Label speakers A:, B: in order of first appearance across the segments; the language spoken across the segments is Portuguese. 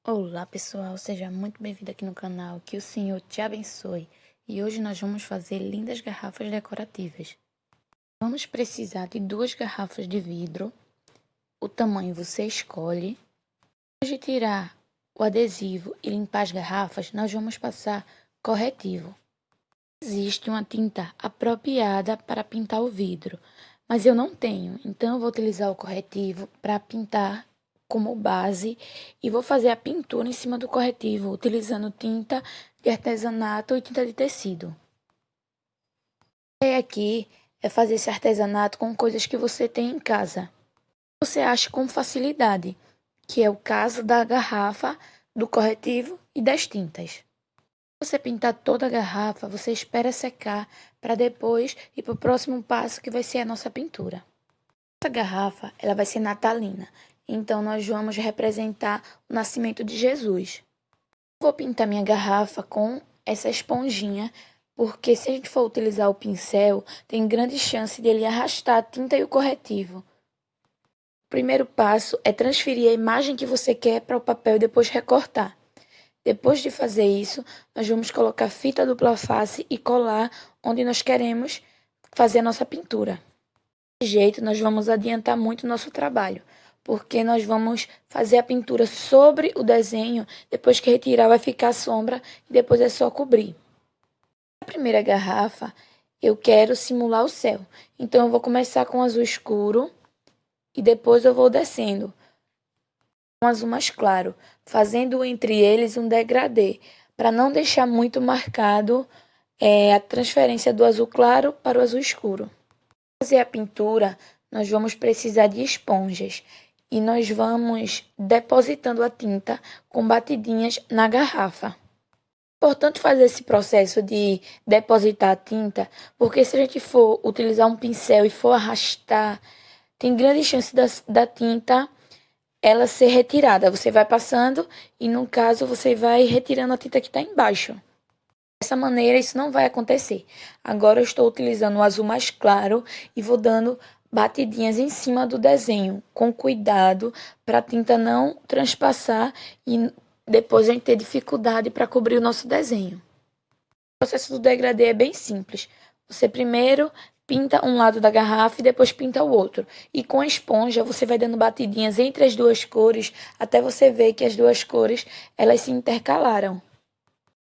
A: Olá pessoal, seja muito bem-vindo aqui no canal, que o Senhor te abençoe. E hoje nós vamos fazer lindas garrafas decorativas. Vamos precisar de 2 garrafas de vidro, o tamanho você escolhe. Depois de tirar o adesivo e limpar as garrafas, nós vamos passar corretivo. Existe uma tinta apropriada para pintar o vidro, mas eu não tenho, então eu vou utilizar o corretivo para pintar como base e vou fazer a pintura em cima do corretivo, utilizando tinta de artesanato e tinta de tecido. A ideia aqui é fazer esse artesanato com coisas que você tem em casa. Você acha com facilidade, que é o caso da garrafa, do corretivo e das tintas. Você pintar toda a garrafa, você espera secar para depois ir para o próximo passo, que vai ser a nossa pintura. Essa garrafa, ela vai ser natalina, então nós vamos representar o nascimento de Jesus. Vou pintar minha garrafa com essa esponjinha, porque se a gente for utilizar o pincel, tem grande chance de ele arrastar a tinta e o corretivo. O primeiro passo é transferir a imagem que você quer para o papel e depois recortar. Depois de fazer isso, nós vamos colocar fita dupla face e colar onde nós queremos fazer a nossa pintura. Desse jeito, nós vamos adiantar muito o nosso trabalho, porque nós vamos fazer a pintura sobre o desenho, depois que retirar vai ficar a sombra e depois é só cobrir. Na primeira garrafa, eu quero simular o céu, então eu vou começar com azul escuro e depois eu vou descendo um azul mais claro, fazendo entre eles um degradê, para não deixar muito marcado a transferência do azul claro para o azul escuro. Para fazer a pintura, nós vamos precisar de esponjas e nós vamos depositando a tinta com batidinhas na garrafa. É importante fazer esse processo de depositar a tinta, porque se a gente for utilizar um pincel e for arrastar, tem grande chance da tinta ela ser retirada. Você vai passando e, no caso, você vai retirando a tinta que está embaixo. Dessa maneira, isso não vai acontecer. Agora, eu estou utilizando o azul mais claro e vou dando batidinhas em cima do desenho, com cuidado, para a tinta não transpassar e depois a gente ter dificuldade para cobrir o nosso desenho. O processo do degradê é bem simples. Você primeiro pinta um lado da garrafa e depois pinta o outro. E com a esponja você vai dando batidinhas entre as duas cores até você ver que as duas cores elas se intercalaram.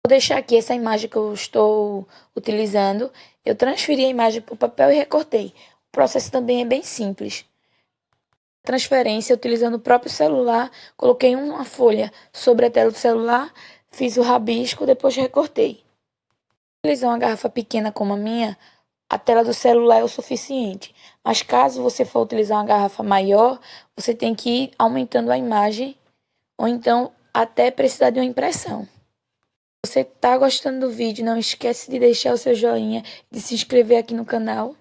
A: Vou deixar aqui essa imagem que eu estou utilizando. Eu transferi a imagem para o papel e recortei. O processo também é bem simples. Transferência utilizando o próprio celular. Coloquei uma folha sobre a tela do celular, fiz o rabisco, depois recortei. Utilizar uma garrafa pequena como a minha, a tela do celular é o suficiente. Mas caso você for utilizar uma garrafa maior, você tem que ir aumentando a imagem ou então até precisar de uma impressão. Se você está gostando do vídeo, não esquece de deixar o seu joinha e de se inscrever aqui no canal.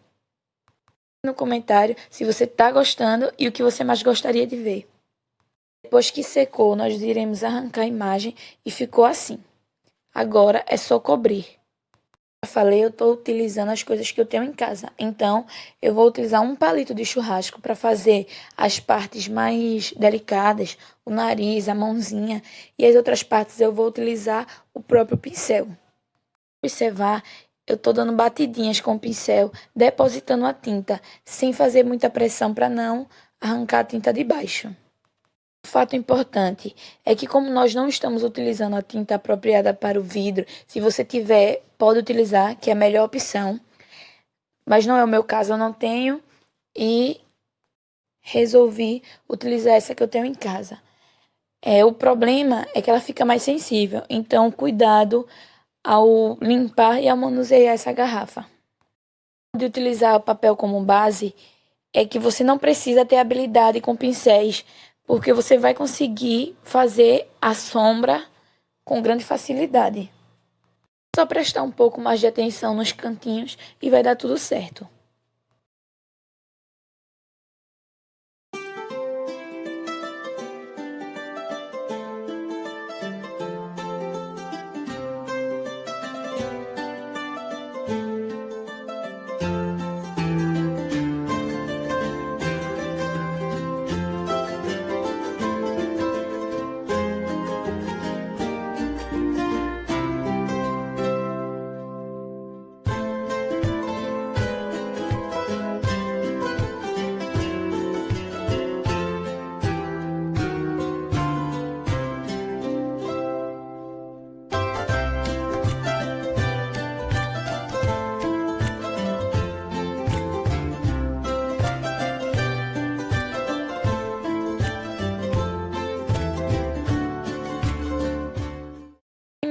A: No comentário se você está gostando e o que você mais gostaria de ver. Depois que secou, nós iremos arrancar a imagem e ficou assim. Agora é só cobrir. Falei, eu estou utilizando as coisas que eu tenho em casa. Então, eu vou utilizar um palito de churrasco para fazer as partes mais delicadas, o nariz, a mãozinha, e as outras partes eu vou utilizar o próprio pincel. Observar, eu estou dando batidinhas com o pincel, depositando a tinta, sem fazer muita pressão para não arrancar a tinta de baixo. Um fato importante é que, como nós não estamos utilizando a tinta apropriada para o vidro, se você tiver, pode utilizar, que é a melhor opção. Mas não é o meu caso, eu não tenho e resolvi utilizar essa que eu tenho em casa. O problema é que ela fica mais sensível, então cuidado ao limpar e ao manusear essa garrafa. De utilizar o papel como base é que você não precisa ter habilidade com pincéis, porque você vai conseguir fazer a sombra com grande facilidade. Só prestar um pouco mais de atenção nos cantinhos e vai dar tudo certo.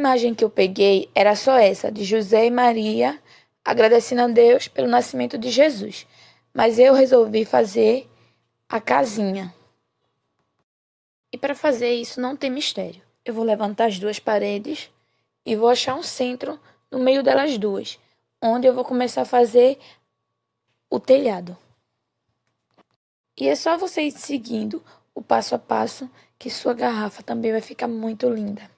A: imagem que eu peguei era só essa, de José e Maria agradecendo a Deus pelo nascimento de Jesus. Mas eu resolvi fazer a casinha. E para fazer isso não tem mistério. Eu vou levantar as duas paredes e vou achar um centro no meio delas duas, onde eu vou começar a fazer o telhado. E é só você ir seguindo o passo a passo que sua garrafa também vai ficar muito linda.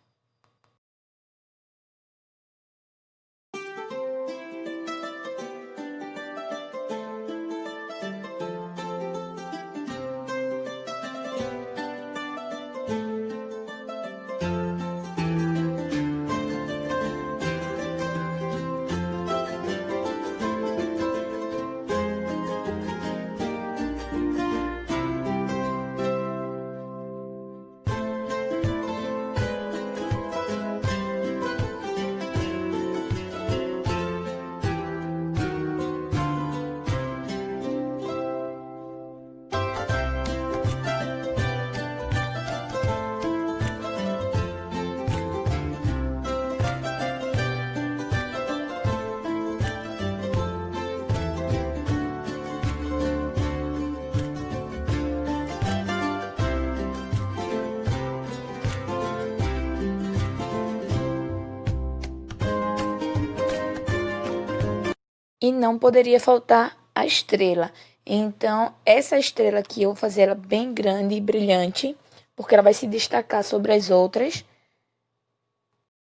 A: E não poderia faltar a estrela. Então, essa estrela aqui, eu vou fazer ela bem grande e brilhante, porque ela vai se destacar sobre as outras.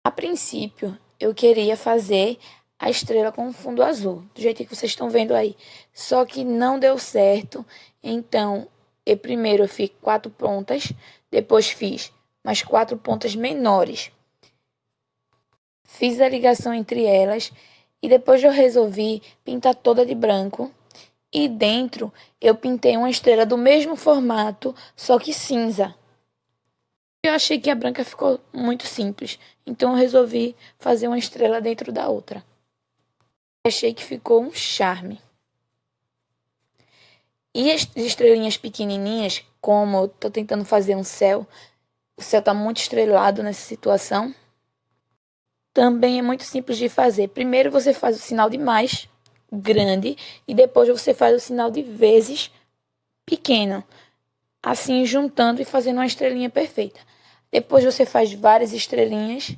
A: A princípio, eu queria fazer a estrela com fundo azul, do jeito que vocês estão vendo aí. Só que não deu certo, então, primeiro eu fiz 4 pontas, depois fiz mais 4 pontas menores. Fiz a ligação entre elas e depois eu resolvi pintar toda de branco. E dentro eu pintei uma estrela do mesmo formato, só que cinza. Eu achei que a branca ficou muito simples, então eu resolvi fazer uma estrela dentro da outra. Achei que ficou um charme. E as estrelinhas pequenininhas, como eu tô tentando fazer um céu, o céu tá muito estrelado nessa situação. Também é muito simples de fazer. Primeiro você faz o sinal de mais grande e depois você faz o sinal de vezes pequeno, assim juntando e fazendo uma estrelinha perfeita. Depois você faz várias estrelinhas,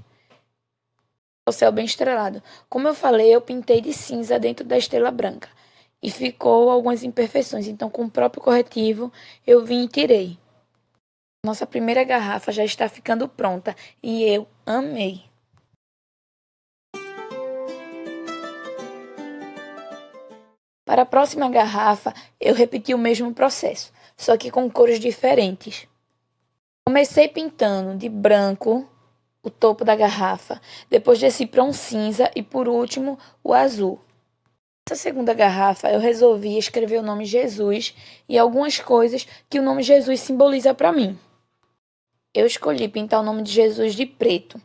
A: o céu bem estrelado. Como eu falei, eu pintei de cinza dentro da estrela branca e ficou algumas imperfeições, então com o próprio corretivo eu vim e tirei. Nossa primeira garrafa já está ficando pronta e eu amei. Para a próxima garrafa, eu repeti o mesmo processo, só que com cores diferentes. Comecei pintando de branco o topo da garrafa, depois desci para um cinza e por último o azul. Nessa segunda garrafa, eu resolvi escrever o nome Jesus e algumas coisas que o nome Jesus simboliza para mim. Eu escolhi pintar o nome de Jesus de preto.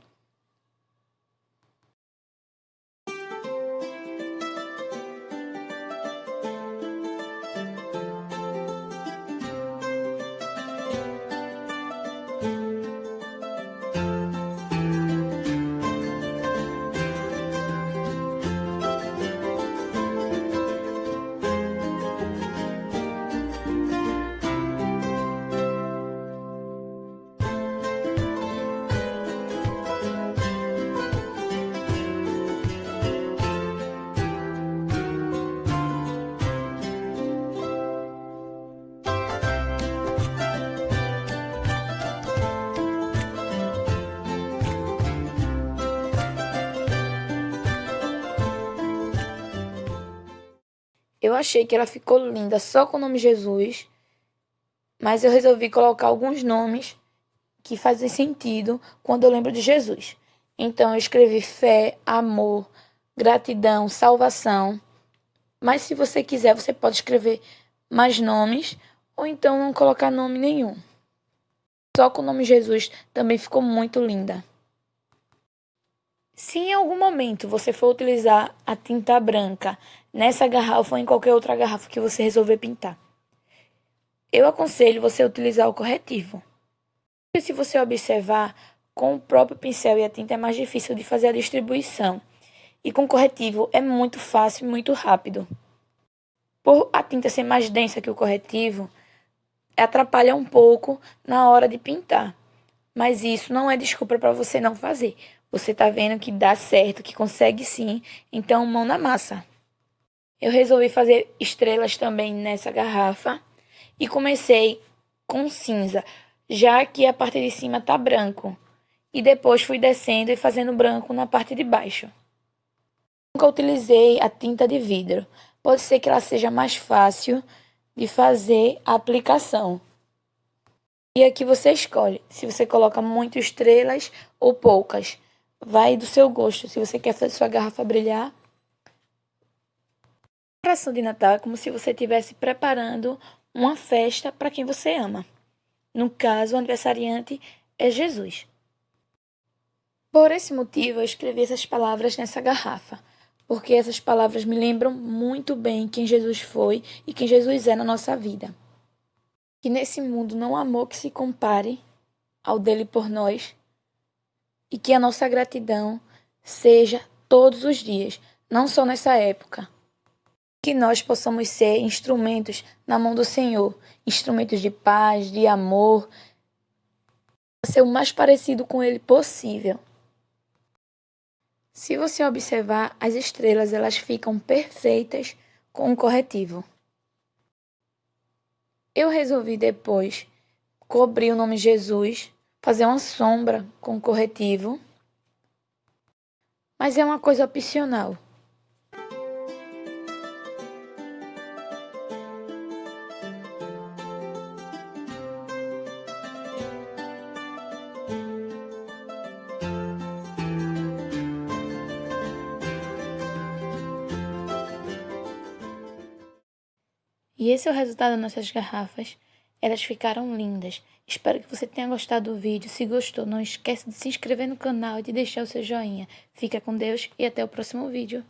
A: Eu achei que ela ficou linda só com o nome Jesus, mas eu resolvi colocar alguns nomes que fazem sentido quando eu lembro de Jesus. Então eu escrevi fé, amor, gratidão, salvação. Mas se você quiser, você pode escrever mais nomes ou então não colocar nome nenhum. Só com o nome Jesus também ficou muito linda. Se em algum momento você for utilizar a tinta branca nessa garrafa ou em qualquer outra garrafa que você resolver pintar, eu aconselho você a utilizar o corretivo. E se você observar, Com o próprio pincel e a tinta é mais difícil de fazer a distribuição. E com corretivo é muito fácil e muito rápido. Por a tinta ser mais densa que o corretivo, atrapalha um pouco na hora de pintar. Mas isso não é desculpa para você não fazer. Você tá vendo que dá certo, que consegue sim, então mão na massa. Eu resolvi fazer estrelas também nessa garrafa e comecei com cinza, já que a parte de cima tá branco. E depois fui descendo e fazendo branco na parte de baixo. Nunca utilizei a tinta de vidro. Pode ser que ela seja mais fácil de fazer a aplicação. E aqui você escolhe se você coloca muito estrelas ou poucas. Vai do seu gosto. Se você quer fazer sua garrafa brilhar. A decoração de Natal é como se você estivesse preparando uma festa para quem você ama. No caso, o aniversariante é Jesus. Por esse motivo, eu escrevi essas palavras nessa garrafa, porque essas palavras me lembram muito bem quem Jesus foi e quem Jesus é na nossa vida. Que nesse mundo não há amor que se compare ao dele por nós e que a nossa gratidão seja todos os dias, não só nessa época. Que nós possamos ser instrumentos na mão do Senhor, instrumentos de paz, de amor, ser o mais parecido com Ele possível. Se você observar, as estrelas elas ficam perfeitas com o corretivo. Eu resolvi depois cobrir o nome Jesus, fazer uma sombra com o corretivo, mas é uma coisa opcional. E esse é o resultado das nossas garrafas. Elas ficaram lindas. Espero que você tenha gostado do vídeo. Se gostou, não esquece de se inscrever no canal e de deixar o seu joinha. Fica com Deus e até o próximo vídeo.